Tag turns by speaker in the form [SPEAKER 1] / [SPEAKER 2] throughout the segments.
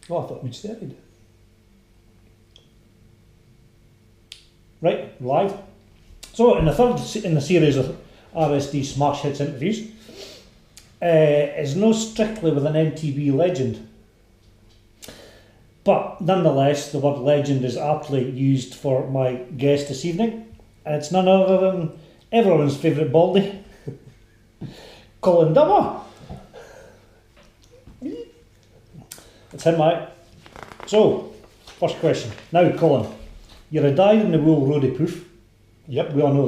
[SPEAKER 1] Oh, I thought we'd started.
[SPEAKER 2] Right, live. So, in the third in the series of RSD Smash Hits interviews, is no strictly with an MTV legend. But nonetheless, the word legend is aptly used for my guest this evening. And it's none other than everyone's favourite baldy, Colin Dumma. It's him, mate. So, first question. Now, Colin, you're a dyed-in-the-wool roadie poof.
[SPEAKER 1] Yep.
[SPEAKER 2] We all know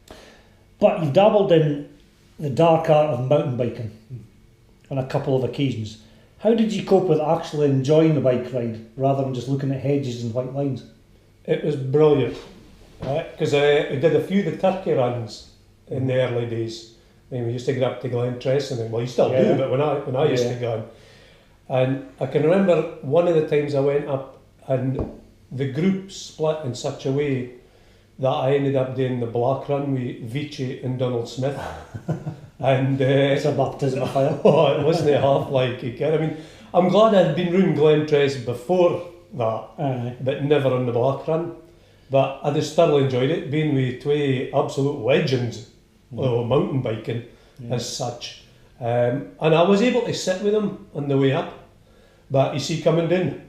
[SPEAKER 2] that. But you've dabbled in the dark art of mountain biking on a couple of occasions. How did you cope with actually enjoying the bike ride rather than just looking at hedges and white lines?
[SPEAKER 1] It was brilliant, right? Because I did a few of the Turkey runs in the early days. And we used to get up to Glentress, and well, you still do, but when I used to go, and I can remember one of the times I went up, and the group split in such a way that I ended up doing the black run with Vici and Donald Smith. And
[SPEAKER 2] It's a baptism of fire.
[SPEAKER 1] oh, it wasn't half like you can. I mean, I'm glad I'd been round Glentress before that, but never on the black run. But I just thoroughly enjoyed it, being with two absolute legends of mountain biking as such. And I was able to sit with them on the way up, but you see coming down,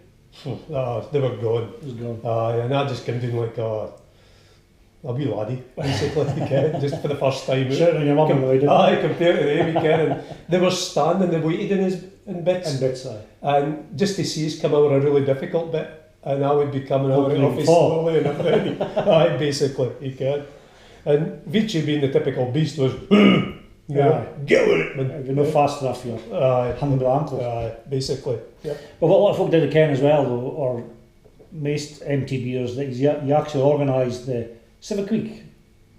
[SPEAKER 1] they were gone.
[SPEAKER 2] It was gone.
[SPEAKER 1] And I just came down like a wee laddie, basically, you can, just for the first time.
[SPEAKER 2] Shouting on your mum on the way down.
[SPEAKER 1] Compared to them, you can. And they were standing, they waited in bits.
[SPEAKER 2] In bits, aye.
[SPEAKER 1] And just to see us come over a really difficult bit, and I would be coming over
[SPEAKER 2] Hoping
[SPEAKER 1] off
[SPEAKER 2] you'd fall.
[SPEAKER 1] slowly and everything. Basically, you can. And Vici, being the typical beast, was, get with it, man.
[SPEAKER 2] If you're not fast enough, you're hanging by the ankles.
[SPEAKER 1] Basically. Yep.
[SPEAKER 2] But what a lot of folk did ken as well, though, or most MTBers, that you actually organised the Civic Week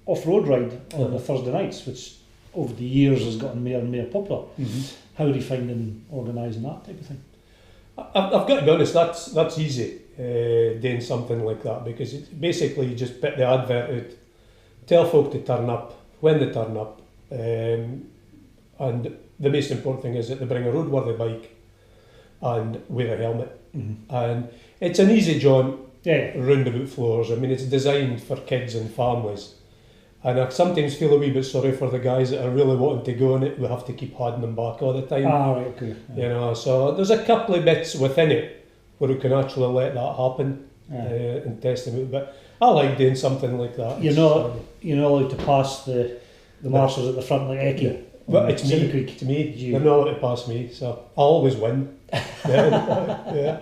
[SPEAKER 2] off-road ride on the Thursday nights, which over the years has gotten more and more popular. How are you finding organising that type of thing?
[SPEAKER 1] I've got to be honest, that's easy, doing something like that, because it's basically you just put the advert out, tell folk to turn up when they turn up, and the most important thing is that they bring a roadworthy bike and wear a helmet. And it's an easy jaunt roundabout floors. I mean, it's designed for kids and families, and I sometimes feel a wee bit sorry for the guys that are really wanting to go on it. We have to keep holding them back all the time.
[SPEAKER 2] Right, okay.
[SPEAKER 1] You know, so there's a couple of bits within it where we can actually let that happen and test them out. But I like doing something like that.
[SPEAKER 2] You're not allowed to pass the marshals at the front like Eki.
[SPEAKER 1] But it's
[SPEAKER 2] Civic
[SPEAKER 1] me.
[SPEAKER 2] Week.
[SPEAKER 1] To me, they're not allowed to pass me, so I always win. Yeah.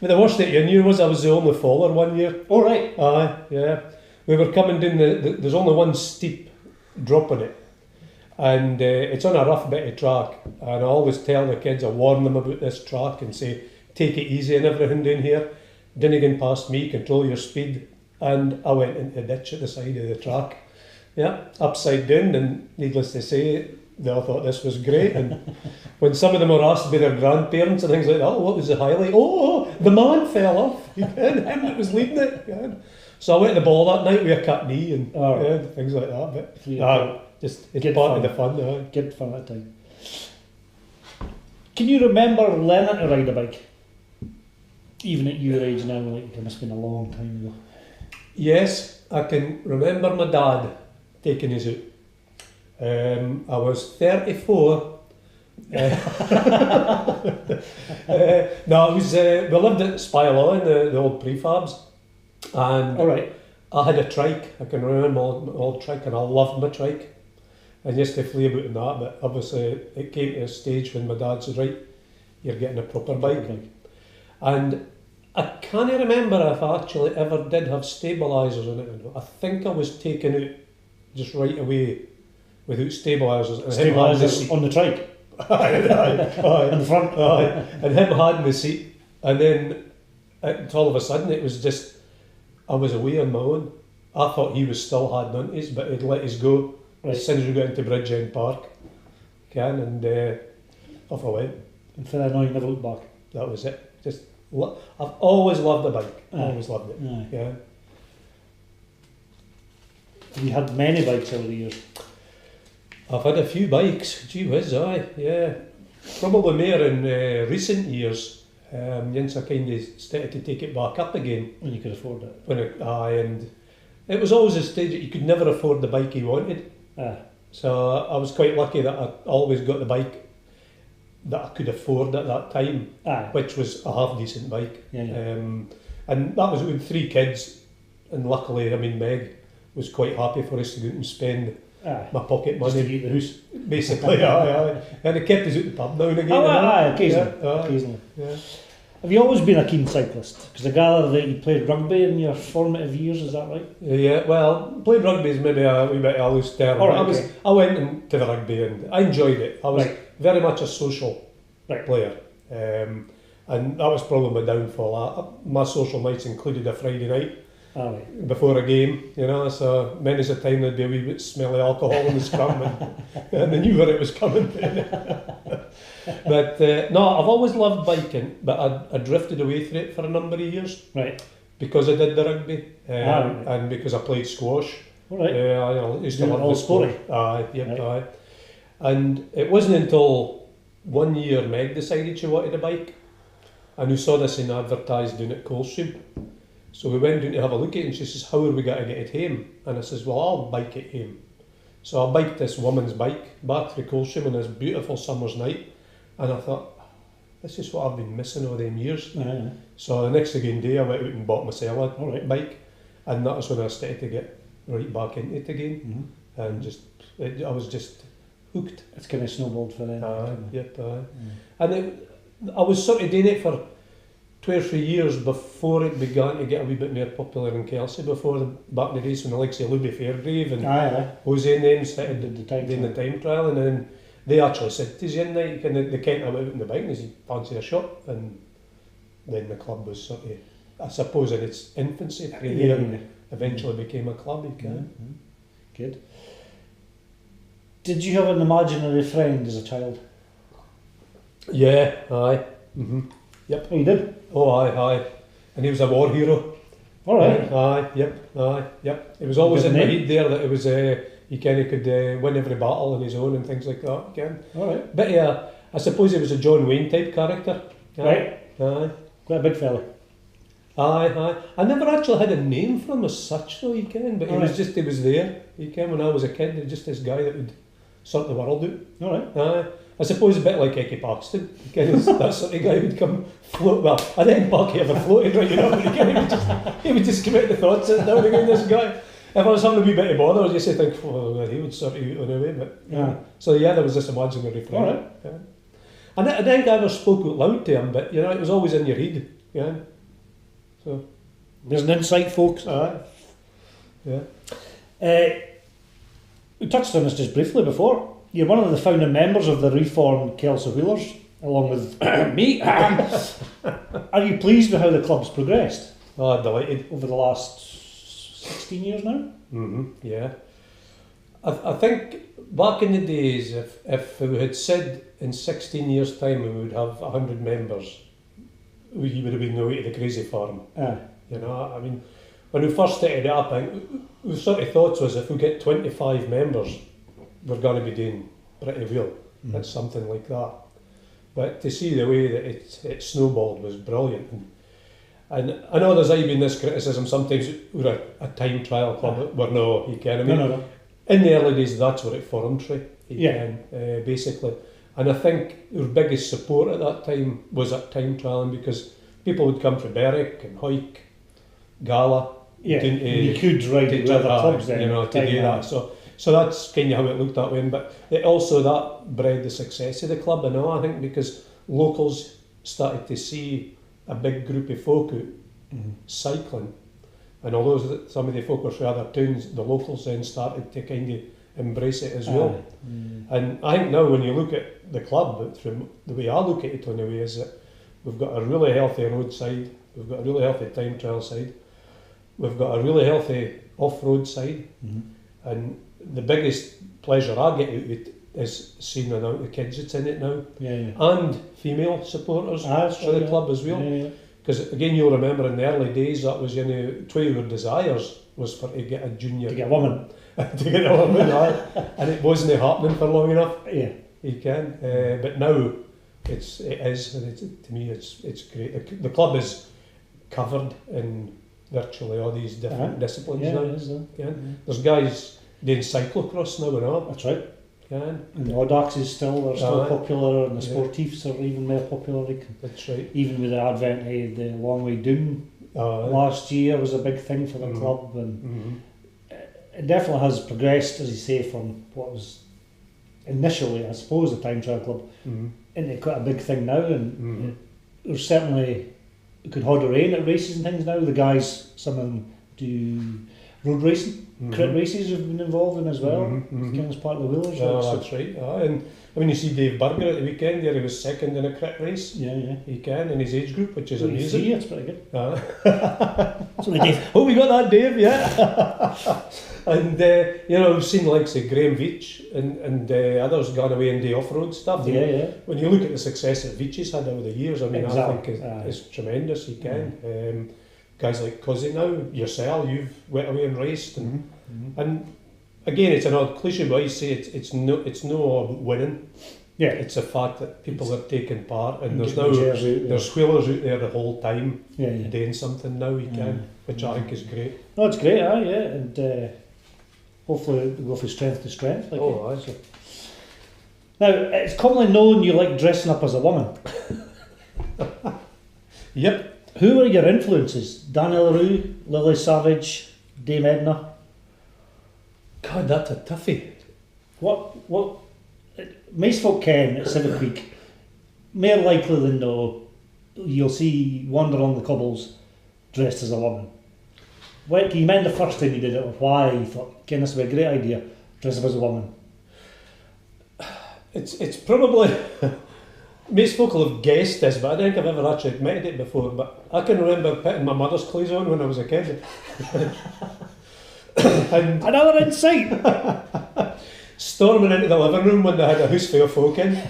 [SPEAKER 1] But the worst thing you knew was I was the only faller one year.
[SPEAKER 2] Oh, right.
[SPEAKER 1] Yeah. We were coming down there's only one steep drop on it, and it's on a rough bit of track, and I always tell the kids, I warn them about this track and say, take it easy and everything down here, didn't get past me, control your speed, and I went into the ditch at the side of the track, upside down, and needless to say, they all thought this was great. And when some of them were asked by their grandparents and things like that, oh, what was the highlight? Oh, the man fell off. Him that was leading it. So I went to the ball that night with a cut knee and things like that. But just it's part of the fun.
[SPEAKER 2] Good fun at the time. Can you remember learning to ride a bike? Even at your age now, like it must have been a long time ago.
[SPEAKER 1] Yes, I can remember my dad taking us out. I was 34. No, it was. We lived at Spylaw in the old prefabs, and I had a trike. I can remember my old trike, and I loved my trike. And used to flee about in that, but obviously it came to a stage when my dad said, "Right, you're getting a proper bike." And I can't remember if I actually ever did have stabilisers in it. I think I was taken out just right away without stabilisers.
[SPEAKER 2] Stabilisers on the trike?
[SPEAKER 1] In
[SPEAKER 2] the front?
[SPEAKER 1] And him had the seat. And then all of a sudden it was just, I was away on my own. I thought he was still had on his, but he'd let us go as soon as we got into Bridgend Park. And off I went.
[SPEAKER 2] And for that, no, you never looked back?
[SPEAKER 1] That was it. I've always loved the bike. Always loved it. Yeah.
[SPEAKER 2] Have you had many bikes over the years?
[SPEAKER 1] I've had a few bikes. Gee whiz, yeah. Probably more in recent years. Jens I kind of started to take it back up again.
[SPEAKER 2] When you could afford it.
[SPEAKER 1] And it was always a stage that you could never afford the bike you wanted. So I was quite lucky that I always got the bike that I could afford at that time, which was a half decent bike. And that was with 3 kids, and luckily, I mean, Meg was quite happy for us to go out and spend my pocket money.
[SPEAKER 2] Just to keep the house.
[SPEAKER 1] Basically, and it kept us at the pub now and again.
[SPEAKER 2] Occasionally.
[SPEAKER 1] Yeah.
[SPEAKER 2] Have you always been a keen cyclist? Because I gather that you played rugby in your formative years, is that right?
[SPEAKER 1] Yeah, well, playing rugby is maybe a wee bit of a loose term.
[SPEAKER 2] Right,
[SPEAKER 1] I went into the rugby and I enjoyed it. I was very much a social player. And that was probably my downfall. My social nights included a Friday night before a game, so many's a time there'd be a wee bit smelly alcohol in the scrum and I knew where it was coming. But no, I've always loved biking, but I drifted away from it for a number of years.
[SPEAKER 2] Right.
[SPEAKER 1] Because I did the rugby and because I played squash. I used to love the sport. And it wasn't until one year Meg decided she wanted a bike, and we saw this in advertised down at Coldstream. So we went down to have a look at it, and she says, how are we going to get it home? And I says, well, I'll bike it home. So I biked this woman's bike back through Coldstream on this beautiful summer's night, and I thought, this is what I've been missing all them years. So the next day I went out and bought myself a bike, and that was when I started to get right back into it again, and I was just hooked.
[SPEAKER 2] It's kind of snowballed for them.
[SPEAKER 1] And I was sort of doing it for 2 or 3 years before it began to get a wee bit more popular in Kelsey, back in the days when the likes of Luby Fairgrave and Jose and them started doing the time trial, and then they actually said to us one night, they can't have out on the bike, and they said, fancy a shot, and then the club was sort of, I suppose, in its infancy, and eventually became a club.
[SPEAKER 2] Good. Did you have an imaginary friend as a child?
[SPEAKER 1] Yeah, aye. Yep.
[SPEAKER 2] Oh, you did?
[SPEAKER 1] Oh, aye. And he was a war hero.
[SPEAKER 2] All right.
[SPEAKER 1] Yep. It was always in my head there that it was, he kind of could win every battle on his own and things like that.
[SPEAKER 2] All right.
[SPEAKER 1] But I suppose he was a John Wayne type character.
[SPEAKER 2] Right.
[SPEAKER 1] Aye.
[SPEAKER 2] Quite a big fella.
[SPEAKER 1] Aye. I never actually had a name for him as such, though, but he was there. When I was a kid, he was just this guy that would sort the world out.
[SPEAKER 2] All right.
[SPEAKER 1] Aye. I suppose a bit like Ecky Paxton. That sort of guy would come float. Well, I didn't think Bucky ever floated, right? But he would just come out the thoughts and down again. This guy. If I was having a wee bit of bother, I just think, he would sort you out anyway. But so there was this imaginary friend.
[SPEAKER 2] All right.
[SPEAKER 1] And I think I never spoke out loud to him, but it was always in your head. So
[SPEAKER 2] there's an insight, folks.
[SPEAKER 1] Yeah.
[SPEAKER 2] We touched on this just briefly before. You're one of the founding members of the reformed Kelsey Wheelers, along with me. Are you pleased with how the club's progressed?
[SPEAKER 1] Oh, delighted.
[SPEAKER 2] Over the last 16 years now?
[SPEAKER 1] Yeah. I think back in the days, if we had said in 16 years' time we would have 100 members, we would have been away to the crazy farm. I mean, when we first started it up, we sort of thought was if we get 25 members, we're going to be doing pretty well. That's something like that. But to see the way that it snowballed was brilliant. And I know there's been this criticism sometimes we're a time trial club, we're no,
[SPEAKER 2] No.
[SPEAKER 1] In the early days, that's where it formed, basically. And I think our biggest support at that time was at time trialling, because people would come from Berwick and Hawick, Gala.
[SPEAKER 2] You could ride with other clubs then.
[SPEAKER 1] To do that. So that's kind of how it looked that way. But it also, that bred the success of the club, I think, because locals started to see a big group of folk out cycling. And although some of the folk were from other towns, the locals then started to kind of embrace it as well. And I think now when you look at the club, from the way I look at it anyway, is that we've got a really healthy road side, we've got a really healthy time trial side, we've got a really healthy off-road side, and the biggest pleasure I get out of it is seeing the amount of kids that's in it now, and female supporters for the club as well. Because again, you'll remember in the early days that was two of our desires was for to get a junior,
[SPEAKER 2] to get a woman,
[SPEAKER 1] and it wasn't happening for long enough. But now it is, and to me, it's great. The club is covered in virtually all these different disciplines now.
[SPEAKER 2] It is,
[SPEAKER 1] There's guys doing cyclocross now and all.
[SPEAKER 2] That's right.
[SPEAKER 1] And
[SPEAKER 2] the Audax is still popular, and the
[SPEAKER 1] yeah.
[SPEAKER 2] Sportifs are even more popular.
[SPEAKER 1] That's right.
[SPEAKER 2] Even with the advent of the long way down last year was a big thing for the club, and it definitely has progressed, as you say, from what was initially, I suppose, a time trial club into quite a big thing now. And there's certainly, you could hold a rain at races and things now. The guys, some of them do road racing. Crit races have been involved in as well, as part of the wheelers.
[SPEAKER 1] That's right. And I mean, you see Dave Berger at the weekend there, he was second in a crit race.
[SPEAKER 2] Yeah.
[SPEAKER 1] He can, in his age group, which is amazing.
[SPEAKER 2] That's pretty good.
[SPEAKER 1] So Dave, oh, we got that, Dave, yeah. And, we've seen like, say, Graham Veitch and others gone away and do off-road stuff.
[SPEAKER 2] Yeah.
[SPEAKER 1] When you look at the success that Veitch has had over the years, I mean,
[SPEAKER 2] exactly.
[SPEAKER 1] I think it's tremendous. He can. Guys like Cuzzy now, yourself, you've went away and raced, and again, it's an odd cliche, but I say it's no about winning.
[SPEAKER 2] Yeah,
[SPEAKER 1] it's a fact that people are taking part, and there's wheelers out there the whole time doing something now. You can, which I think is great.
[SPEAKER 2] No, it's great, and hopefully we go from strength to strength. Now, it's commonly known you like dressing up as a woman.
[SPEAKER 1] Yep.
[SPEAKER 2] Who were your influences? Daniel LaRue, Lily Savage, Dame Edna?
[SPEAKER 1] God, that's a toughie.
[SPEAKER 2] What most folk ken at Civic Week, more likely than not, you'll see Wander on the Cobbles dressed as a woman. Can you remember the first time you did it, or why you thought, Ken, this would be a great idea, dress up as a woman?
[SPEAKER 1] It's probably... Most folk will have guessed this, but I don't think I've ever actually admitted it before. But I can remember putting my mother's clothes on when I was a kid. And
[SPEAKER 2] another insight!
[SPEAKER 1] Storming into the living room when they had a house full of folk in.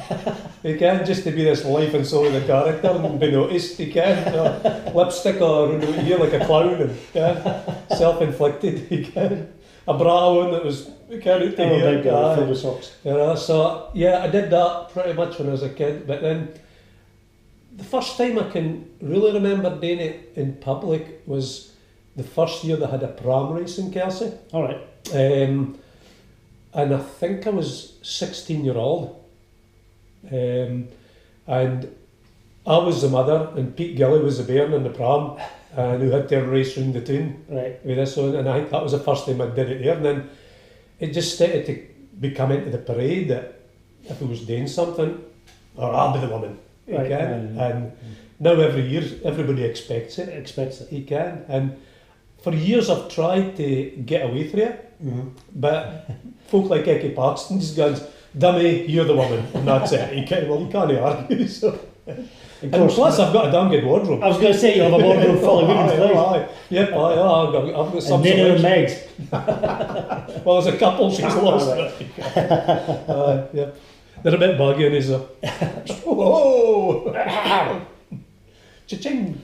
[SPEAKER 1] You can, just to be this life and soul of the character and be noticed. You can. Lipstick or around the ear like a clown. And self-inflicted. You can. A bra on that was carried to here.
[SPEAKER 2] Filled with socks.
[SPEAKER 1] So yeah, I did that pretty much when I was a kid. But then the first time I can really remember doing it in public was the first year they had a pram race in Kelsey.
[SPEAKER 2] All right.
[SPEAKER 1] And I think I was 16-year-old. And I was the mother, and Pete Gilly was the bairn in the pram. And who had to race round the town with this one, and I think that was the first time I did it there. And then it just started to become into the parade that if I was doing something, or I'll be the woman. And now every year everybody expects it. You can. And for years I've tried to get away from it, but folk like Ecky Paxton just goes, "Dummy, you're the woman," and that's it. You can't argue. So. And plus, I've got a damn good wardrobe.
[SPEAKER 2] I was going to say you have a wardrobe full of women's clothes.
[SPEAKER 1] Yep, I've got some.
[SPEAKER 2] And none of them Megs.
[SPEAKER 1] Well, there's a couple she's lost. Yep. They're a bit buggy on his. Whoa! Cha-ching!